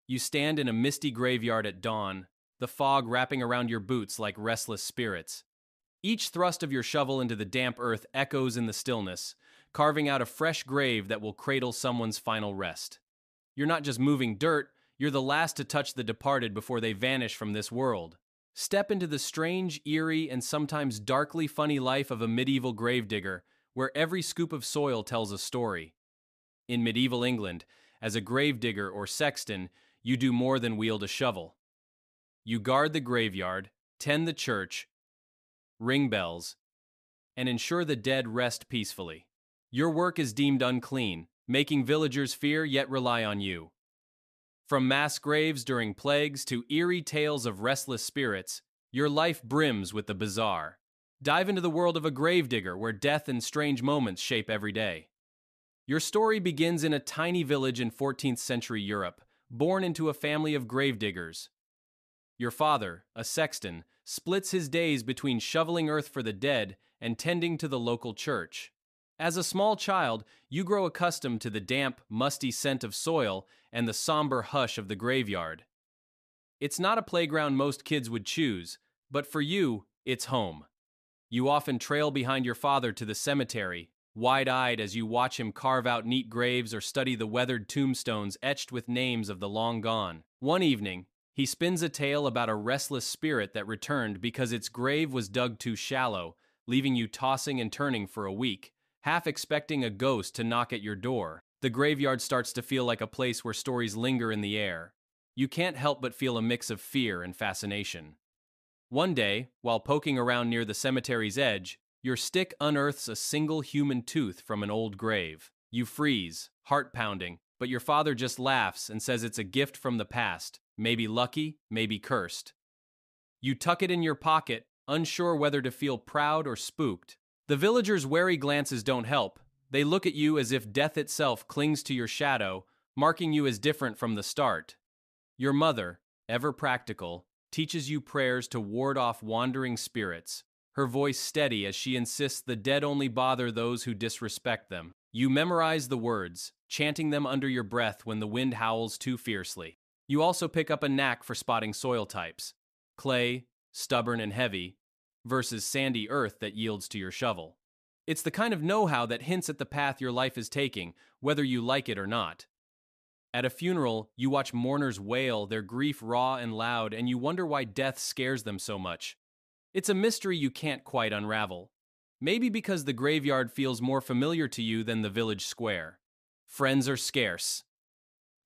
You stand in a misty graveyard at dawn, the fog wrapping around your boots like restless spirits. Each thrust of your shovel into the damp earth echoes in the stillness, carving out a fresh grave that will cradle someone's final rest. You're not just moving dirt, you're the last to touch the departed before they vanish from this world. Step into the strange, eerie, and sometimes darkly funny life of a medieval gravedigger, where every scoop of soil tells a story. In medieval England, as a gravedigger or sexton, you do more than wield a shovel. You guard the graveyard, tend the church, ring bells, and ensure the dead rest peacefully. Your work is deemed unclean, making villagers fear yet rely on you. From mass graves during plagues to eerie tales of restless spirits, your life brims with the bizarre. Dive into the world of a gravedigger where death and strange moments shape every day. Your story begins in a tiny village in 14th century Europe, born into a family of gravediggers. Your father, a sexton, splits his days between shoveling earth for the dead and tending to the local church. As a small child, you grow accustomed to the damp, musty scent of soil and the somber hush of the graveyard. It's not a playground most kids would choose, but for you, it's home. You often trail behind your father to the cemetery, wide-eyed as you watch him carve out neat graves or study the weathered tombstones etched with names of the long gone. One evening, he spins a tale about a restless spirit that returned because its grave was dug too shallow, leaving you tossing and turning for a week, half expecting a ghost to knock at your door. The graveyard starts to feel like a place where stories linger in the air. You can't help but feel a mix of fear and fascination. One day, while poking around near the cemetery's edge, your stick unearths a single human tooth from an old grave. You freeze, heart pounding, but your father just laughs and says it's a gift from the past, maybe lucky, maybe cursed. You tuck it in your pocket, unsure whether to feel proud or spooked. The villagers' wary glances don't help. They look at you as if death itself clings to your shadow, marking you as different from the start. Your mother, ever practical, teaches you prayers to ward off wandering spirits, her voice steady as she insists the dead only bother those who disrespect them. You memorize the words, chanting them under your breath when the wind howls too fiercely. You also pick up a knack for spotting soil types: clay, stubborn and heavy, versus sandy earth that yields to your shovel. It's the kind of know-how that hints at the path your life is taking, whether you like it or not. At a funeral, you watch mourners wail, their grief raw and loud, and you wonder why death scares them so much. It's a mystery you can't quite unravel. Maybe because the graveyard feels more familiar to you than the village square. Friends are scarce.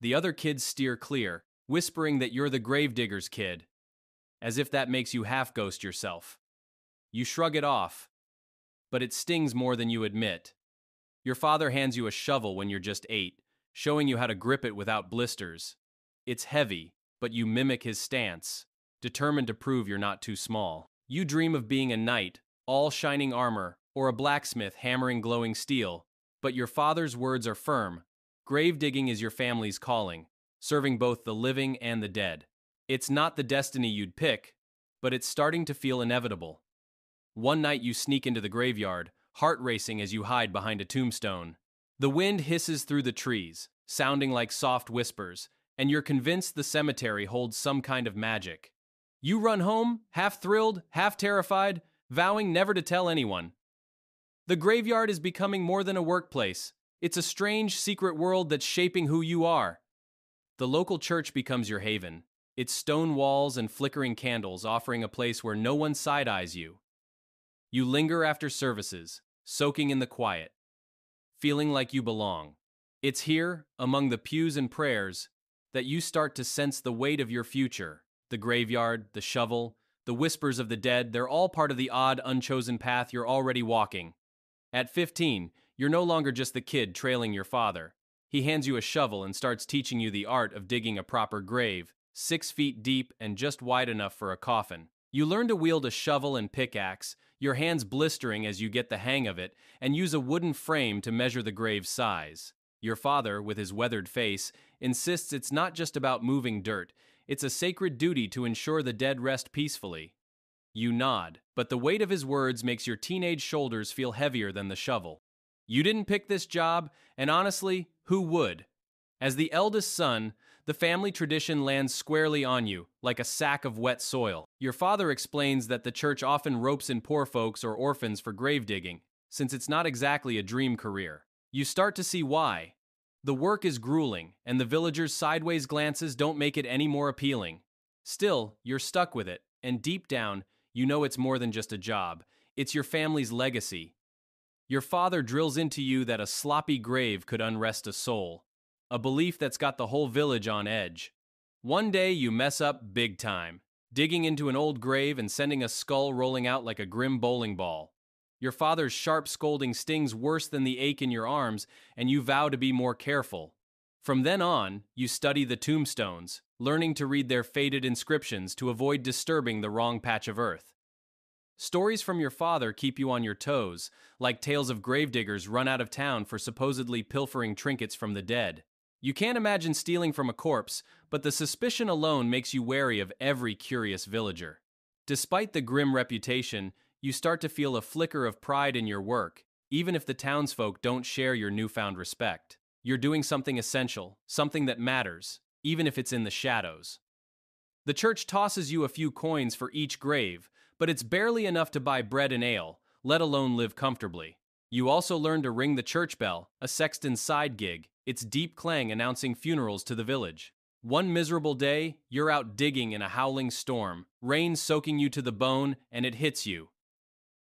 The other kids steer clear, whispering that you're the gravedigger's kid, as if that makes you half-ghost yourself. You shrug it off, but it stings more than you admit. Your father hands you a shovel when you're just 8, showing you how to grip it without blisters. It's heavy, but you mimic his stance, determined to prove you're not too small. You dream of being a knight, all shining armor, or a blacksmith hammering glowing steel, but your father's words are firm. Grave digging is your family's calling, serving both the living and the dead. It's not the destiny you'd pick, but it's starting to feel inevitable. One night you sneak into the graveyard, heart racing as you hide behind a tombstone. The wind hisses through the trees, sounding like soft whispers, and you're convinced the cemetery holds some kind of magic. You run home, half thrilled, half terrified, vowing never to tell anyone. The graveyard is becoming more than a workplace. It's a strange, secret world that's shaping who you are. The local church becomes your haven, its stone walls and flickering candles offering a place where no one side-eyes you. You linger after services, soaking in the quiet, feeling like you belong. It's here, among the pews and prayers, that you start to sense the weight of your future. The graveyard, the shovel, the whispers of the dead, they're all part of the odd, unchosen path you're already walking. At 15, you're no longer just the kid trailing your father. He hands you a shovel and starts teaching you the art of digging a proper grave, 6 feet deep and just wide enough for a coffin. You learn to wield a shovel and pickaxe, your hands blistering as you get the hang of it, and use a wooden frame to measure the grave's size. Your father, with his weathered face, insists it's not just about moving dirt. It's a sacred duty to ensure the dead rest peacefully. You nod, but the weight of his words makes your teenage shoulders feel heavier than the shovel. You didn't pick this job, and honestly, who would? As the eldest son, the family tradition lands squarely on you, like a sack of wet soil. Your father explains that the church often ropes in poor folks or orphans for grave digging, since it's not exactly a dream career. You start to see why. The work is grueling, and the villagers' sideways glances don't make it any more appealing. Still, you're stuck with it, and deep down, you know it's more than just a job. It's your family's legacy. Your father drills into you that a sloppy grave could unrest a soul, a belief that's got the whole village on edge. One day you mess up big time, digging into an old grave and sending a skull rolling out like a grim bowling ball. Your father's sharp scolding stings worse than the ache in your arms, and you vow to be more careful. From then on, you study the tombstones, learning to read their faded inscriptions to avoid disturbing the wrong patch of earth. Stories from your father keep you on your toes, like tales of gravediggers run out of town for supposedly pilfering trinkets from the dead. You can't imagine stealing from a corpse, but the suspicion alone makes you wary of every curious villager. Despite the grim reputation, you start to feel a flicker of pride in your work, even if the townsfolk don't share your newfound respect. You're doing something essential, something that matters, even if it's in the shadows. The church tosses you a few coins for each grave, but it's barely enough to buy bread and ale, let alone live comfortably. You also learn to ring the church bell, a sexton's side gig, its deep clang announcing funerals to the village. One miserable day, you're out digging in a howling storm, rain soaking you to the bone, and it hits you.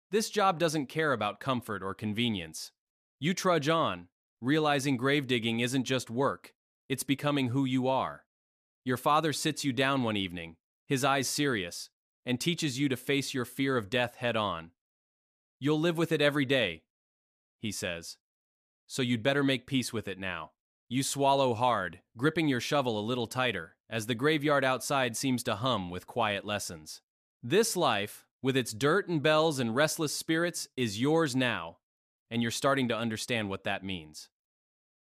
This job doesn't care about comfort or convenience. You trudge on, realizing grave digging isn't just work, it's becoming who you are. Your father sits you down one evening, his eyes serious, and teaches you to face your fear of death head on. You'll live with it every day, he says. So you'd better make peace with it now. You swallow hard, gripping your shovel a little tighter, as the graveyard outside seems to hum with quiet lessons. This life, with its dirt and bells and restless spirits, is yours now, and you're starting to understand what that means.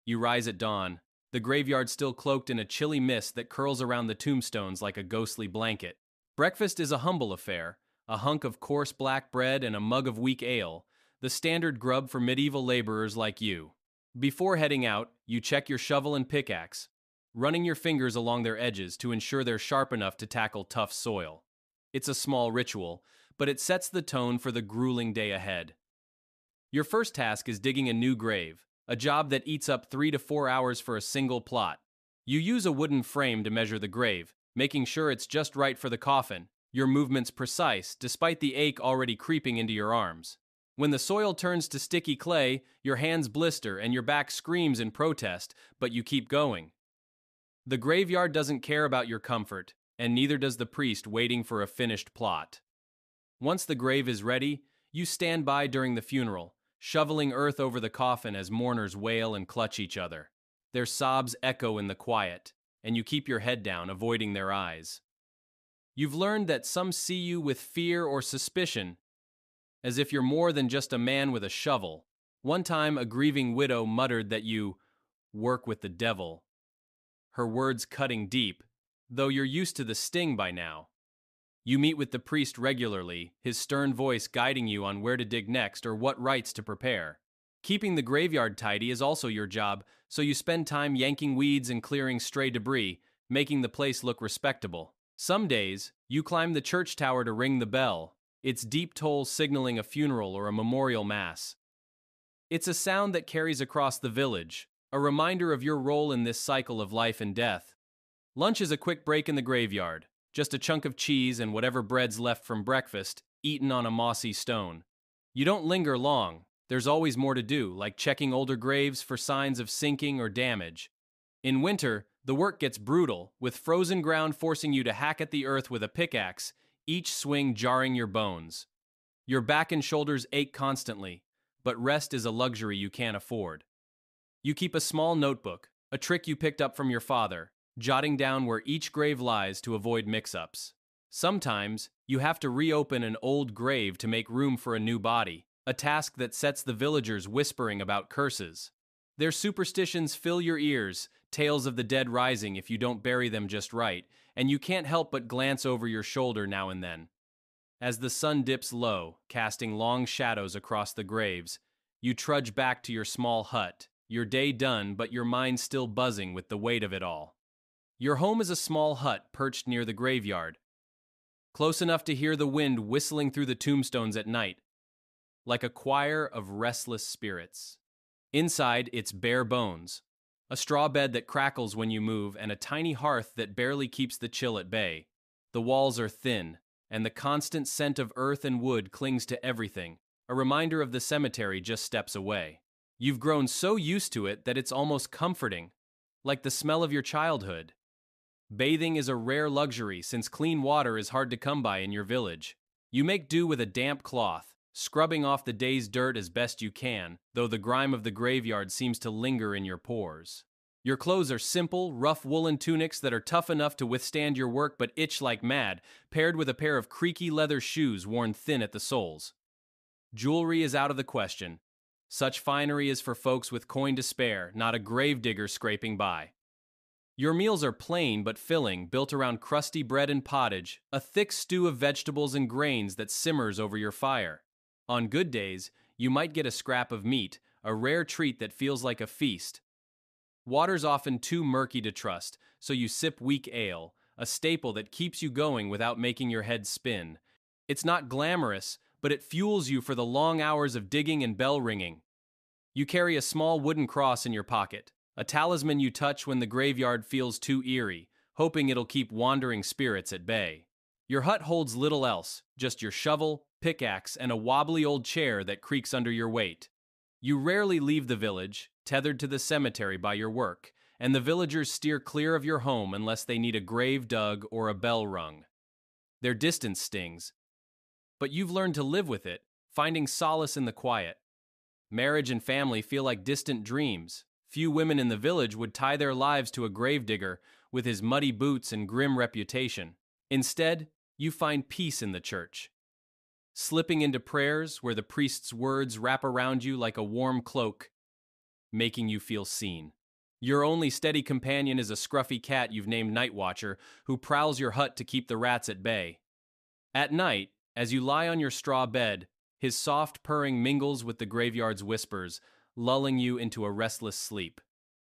You rise at dawn, the graveyard still cloaked in a chilly mist that curls around the tombstones like a ghostly blanket. Breakfast is a humble affair, a hunk of coarse black bread and a mug of weak ale, the standard grub for medieval laborers like you. Before heading out, you check your shovel and pickaxe, running your fingers along their edges to ensure they're sharp enough to tackle tough soil. It's a small ritual, but it sets the tone for the grueling day ahead. Your first task is digging a new grave, a job that eats up 3 to 4 hours for a single plot. You use a wooden frame to measure the grave, making sure it's just right for the coffin, your movements precise despite the ache already creeping into your arms. When the soil turns to sticky clay, your hands blister and your back screams in protest, but you keep going. The graveyard doesn't care about your comfort, and neither does the priest waiting for a finished plot. Once the grave is ready, you stand by during the funeral, shoveling earth over the coffin as mourners wail and clutch each other. Their sobs echo in the quiet, and you keep your head down, avoiding their eyes. You've learned that some see you with fear or suspicion, as if you're more than just a man with a shovel. One time, a grieving widow muttered that you work with the devil, her words cutting deep, though you're used to the sting by now. You meet with the priest regularly, his stern voice guiding you on where to dig next or what rites to prepare. Keeping the graveyard tidy is also your job, so you spend time yanking weeds and clearing stray debris, making the place look respectable. Some days, you climb the church tower to ring the bell, its deep toll signaling a funeral or a memorial mass. It's a sound that carries across the village, a reminder of your role in this cycle of life and death. Lunch is a quick break in the graveyard, just a chunk of cheese and whatever bread's left from breakfast, eaten on a mossy stone. You don't linger long. There's always more to do, like checking older graves for signs of sinking or damage. In winter, the work gets brutal, with frozen ground forcing you to hack at the earth with a pickaxe, each swing jarring your bones. Your back and shoulders ache constantly, but rest is a luxury you can't afford. You keep a small notebook, a trick you picked up from your father, jotting down where each grave lies to avoid mix-ups. Sometimes, you have to reopen an old grave to make room for a new body, a task that sets the villagers whispering about curses. Their superstitions fill your ears, tales of the dead rising if you don't bury them just right, and you can't help but glance over your shoulder now and then. As the sun dips low, casting long shadows across the graves, you trudge back to your small hut, your day done but your mind still buzzing with the weight of it all. Your home is a small hut perched near the graveyard, close enough to hear the wind whistling through the tombstones at night, like a choir of restless spirits. Inside, it's bare bones, a straw bed that crackles when you move, and a tiny hearth that barely keeps the chill at bay. The walls are thin, and the constant scent of earth and wood clings to everything, a reminder of the cemetery just steps away. You've grown so used to it that it's almost comforting, like the smell of your childhood. Bathing is a rare luxury since clean water is hard to come by in your village. You make do with a damp cloth, scrubbing off the day's dirt as best you can, though the grime of the graveyard seems to linger in your pores. Your clothes are simple, rough woolen tunics that are tough enough to withstand your work but itch like mad, paired with a pair of creaky leather shoes worn thin at the soles. Jewelry is out of the question. Such finery is for folks with coin to spare, not a gravedigger scraping by. Your meals are plain but filling, built around crusty bread and pottage, a thick stew of vegetables and grains that simmers over your fire. On good days, you might get a scrap of meat, a rare treat that feels like a feast. Water's often too murky to trust, so you sip weak ale, a staple that keeps you going without making your head spin. It's not glamorous, but it fuels you for the long hours of digging and bell ringing. You carry a small wooden cross in your pocket, a talisman you touch when the graveyard feels too eerie, hoping it'll keep wandering spirits at bay. Your hut holds little else, just your shovel, pickaxe, and a wobbly old chair that creaks under your weight. You rarely leave the village, tethered to the cemetery by your work, and the villagers steer clear of your home unless they need a grave dug or a bell rung. Their distance stings, but you've learned to live with it, finding solace in the quiet. Marriage and family feel like distant dreams. Few women in the village would tie their lives to a gravedigger with his muddy boots and grim reputation. Instead, you find peace in the church, slipping into prayers where the priest's words wrap around you like a warm cloak, making you feel seen. Your only steady companion is a scruffy cat you've named Night Watcher, who prowls your hut to keep the rats at bay. At night, as you lie on your straw bed, his soft purring mingles with the graveyard's whispers, lulling you into a restless sleep.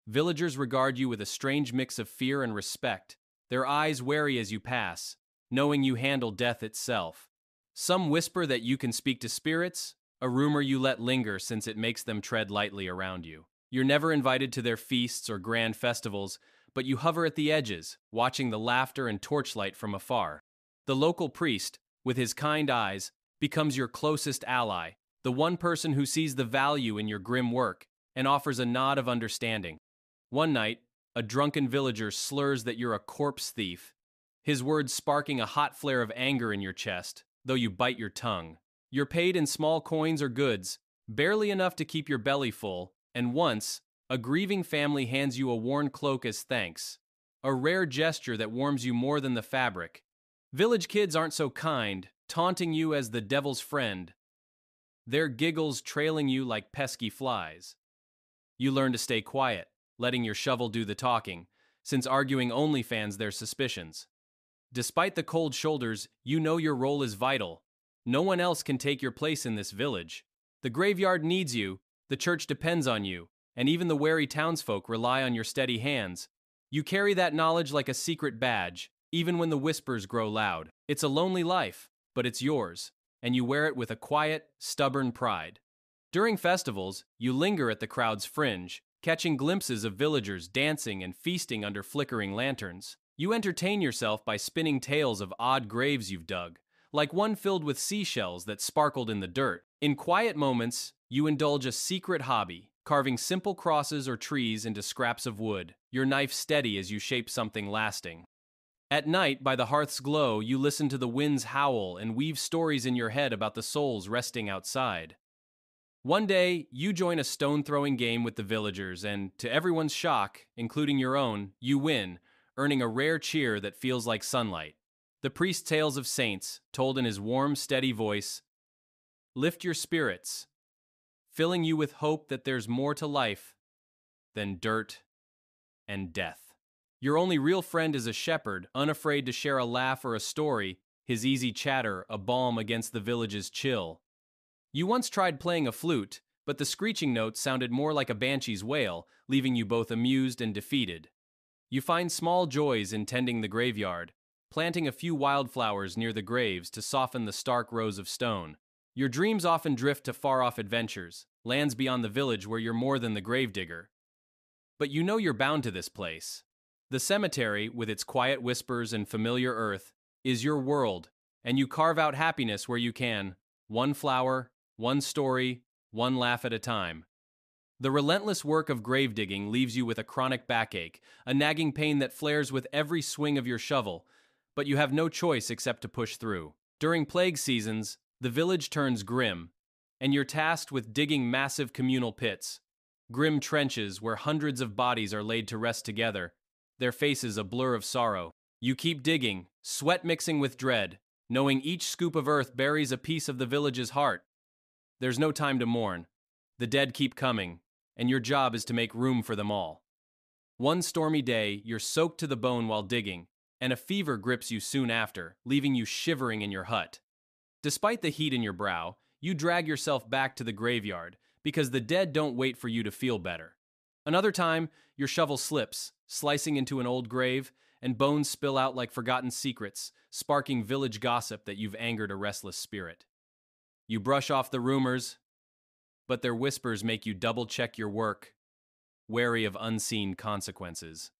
Villagers regard you with a strange mix of fear and respect, their eyes wary as you pass, knowing you handle death itself. Some whisper that you can speak to spirits, a rumor you let linger since it makes them tread lightly around you. You're never invited to their feasts or grand festivals, but you hover at the edges, watching the laughter and torchlight from afar. The local priest, with his kind eyes, becomes your closest ally, the one person who sees the value in your grim work and offers a nod of understanding. One night, a drunken villager slurs that you're a corpse thief, his words sparking a hot flare of anger in your chest, though you bite your tongue. You're paid in small coins or goods, barely enough to keep your belly full, and once, a grieving family hands you a worn cloak as thanks, a rare gesture that warms you more than the fabric. Village kids aren't so kind, taunting you as the devil's friend, their giggles trailing you like pesky flies. You learn to stay quiet, letting your shovel do the talking, since arguing only fans their suspicions. Despite the cold shoulders, you know your role is vital. No one else can take your place in this village. The graveyard needs you, the church depends on you, and even the wary townsfolk rely on your steady hands. You carry that knowledge like a secret badge, even when the whispers grow loud. It's a lonely life, but it's yours, and you wear it with a quiet, stubborn pride. During festivals, you linger at the crowd's fringe, catching glimpses of villagers dancing and feasting under flickering lanterns. You entertain yourself by spinning tales of odd graves you've dug, like one filled with seashells that sparkled in the dirt. In quiet moments, you indulge a secret hobby, carving simple crosses or trees into scraps of wood, your knife steady as you shape something lasting. At night, by the hearth's glow, you listen to the winds howl and weave stories in your head about the souls resting outside. One day, you join a stone-throwing game with the villagers, and to everyone's shock, including your own, you win, earning a rare cheer that feels like sunlight. The priest's tales of saints, told in his warm, steady voice, lift your spirits, filling you with hope that there's more to life than dirt and death. Your only real friend is a shepherd, unafraid to share a laugh or a story, his easy chatter a balm against the village's chill. You once tried playing a flute, but the screeching notes sounded more like a banshee's wail, leaving you both amused and defeated. You find small joys in tending the graveyard, planting a few wildflowers near the graves to soften the stark rows of stone. Your dreams often drift to far-off adventures, lands beyond the village where you're more than the gravedigger. But you know you're bound to this place. The cemetery, with its quiet whispers and familiar earth, is your world, and you carve out happiness where you can, one flower, one story, one laugh at a time. The relentless work of grave digging leaves you with a chronic backache, a nagging pain that flares with every swing of your shovel, but you have no choice except to push through. During plague seasons, the village turns grim, and you're tasked with digging massive communal pits, grim trenches where hundreds of bodies are laid to rest together, their faces a blur of sorrow. You keep digging, sweat mixing with dread, knowing each scoop of earth buries a piece of the village's heart. There's no time to mourn. The dead keep coming, and your job is to make room for them all. One stormy day, you're soaked to the bone while digging, and a fever grips you soon after, leaving you shivering in your hut. Despite the heat in your brow, you drag yourself back to the graveyard, because the dead don't wait for you to feel better. Another time, your shovel slips, slicing into an old grave, and bones spill out like forgotten secrets, sparking village gossip that you've angered a restless spirit. You brush off the rumors, but their whispers make you double-check your work, wary of unseen consequences.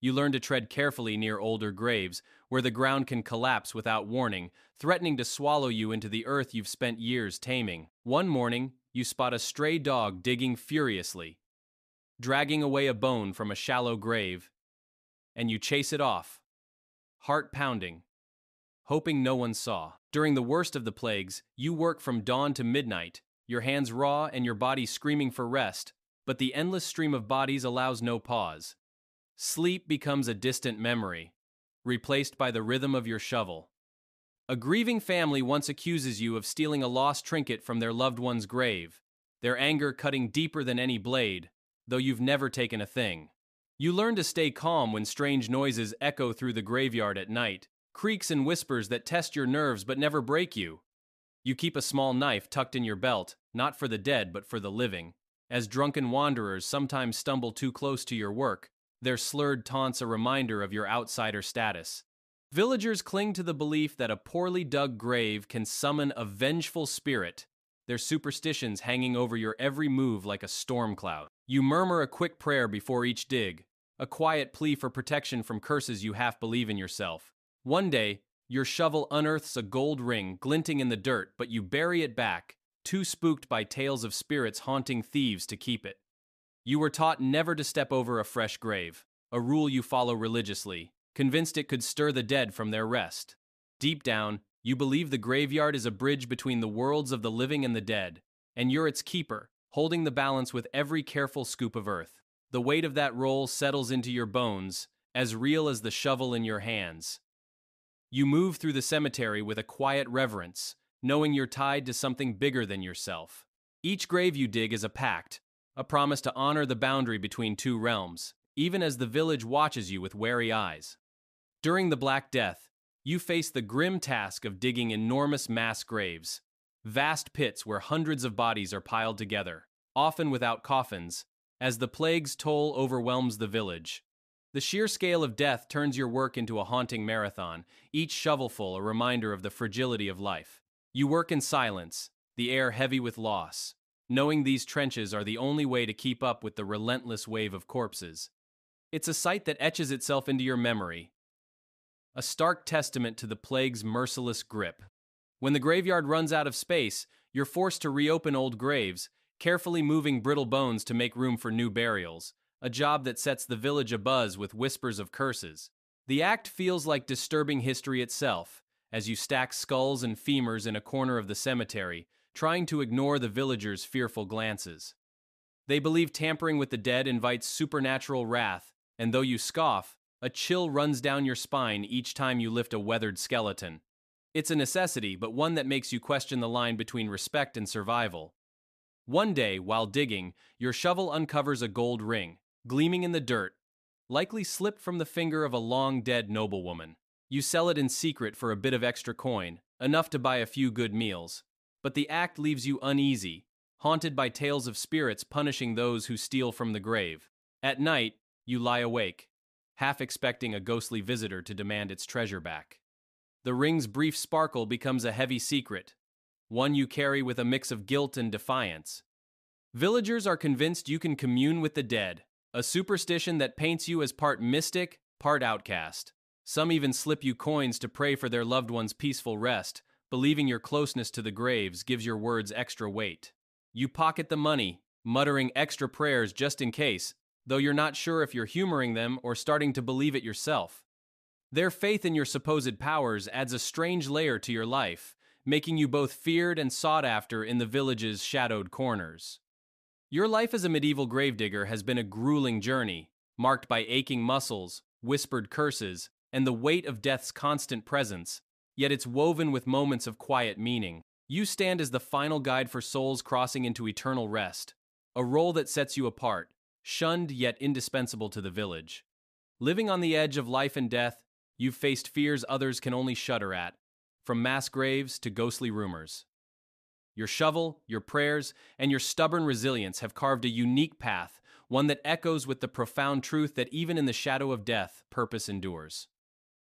You learn to tread carefully near older graves, where the ground can collapse without warning, threatening to swallow you into the earth you've spent years taming. One morning, you spot a stray dog digging furiously, dragging away a bone from a shallow grave, and you chase it off, heart pounding, hoping no one saw. During the worst of the plagues, you work from dawn to midnight, your hands raw and your body screaming for rest, but the endless stream of bodies allows no pause. Sleep becomes a distant memory, replaced by the rhythm of your shovel. A grieving family once accuses you of stealing a lost trinket from their loved one's grave, their anger cutting deeper than any blade, though you've never taken a thing. You learn to stay calm when strange noises echo through the graveyard at night, creaks and whispers that test your nerves but never break you. You keep a small knife tucked in your belt, not for the dead but for the living. As drunken wanderers sometimes stumble too close to your work, their slurred taunts a reminder of your outsider status. Villagers cling to the belief that a poorly dug grave can summon a vengeful spirit, their superstitions hanging over your every move like a storm cloud. You murmur a quick prayer before each dig, a quiet plea for protection from curses you half believe in yourself. One day, your shovel unearths a gold ring glinting in the dirt, but you bury it back, too spooked by tales of spirits haunting thieves to keep it. You were taught never to step over a fresh grave, a rule you follow religiously, convinced it could stir the dead from their rest. Deep down, you believe the graveyard is a bridge between the worlds of the living and the dead, and you're its keeper, holding the balance with every careful scoop of earth. The weight of that role settles into your bones, as real as the shovel in your hands. You move through the cemetery with a quiet reverence, knowing you're tied to something bigger than yourself. Each grave you dig is a pact, a promise to honor the boundary between two realms, even as the village watches you with wary eyes. During the Black Death, you face the grim task of digging enormous mass graves, vast pits where hundreds of bodies are piled together, often without coffins, as the plague's toll overwhelms the village. The sheer scale of death turns your work into a haunting marathon, each shovelful a reminder of the fragility of life. You work in silence, the air heavy with loss, knowing these trenches are the only way to keep up with the relentless wave of corpses. It's a sight that etches itself into your memory, a stark testament to the plague's merciless grip. When the graveyard runs out of space, you're forced to reopen old graves, carefully moving brittle bones to make room for new burials, a job that sets the village abuzz with whispers of curses. The act feels like disturbing history itself, as you stack skulls and femurs in a corner of the cemetery, trying to ignore the villagers' fearful glances. They believe tampering with the dead invites supernatural wrath, and though you scoff, a chill runs down your spine each time you lift a weathered skeleton. It's a necessity, but one that makes you question the line between respect and survival. One day, while digging, your shovel uncovers a gold ring, gleaming in the dirt, likely slipped from the finger of a long-dead noblewoman. You sell it in secret for a bit of extra coin, enough to buy a few good meals. But the act leaves you uneasy, haunted by tales of spirits punishing those who steal from the grave. At night, you lie awake, half expecting a ghostly visitor to demand its treasure back. The ring's brief sparkle becomes a heavy secret, one you carry with a mix of guilt and defiance. Villagers are convinced you can commune with the dead, a superstition that paints you as part mystic, part outcast. Some even slip you coins to pray for their loved one's peaceful rest, believing your closeness to the graves gives your words extra weight. You pocket the money, muttering extra prayers just in case, though you're not sure if you're humoring them or starting to believe it yourself. Their faith in your supposed powers adds a strange layer to your life, making you both feared and sought after in the village's shadowed corners. Your life as a medieval gravedigger has been a grueling journey, marked by aching muscles, whispered curses, and the weight of death's constant presence, yet it's woven with moments of quiet meaning. You stand as the final guide for souls crossing into eternal rest, a role that sets you apart, shunned yet indispensable to the village. Living on the edge of life and death, you've faced fears others can only shudder at, from mass graves to ghostly rumors. Your shovel, your prayers, and your stubborn resilience have carved a unique path, one that echoes with the profound truth that even in the shadow of death, purpose endures.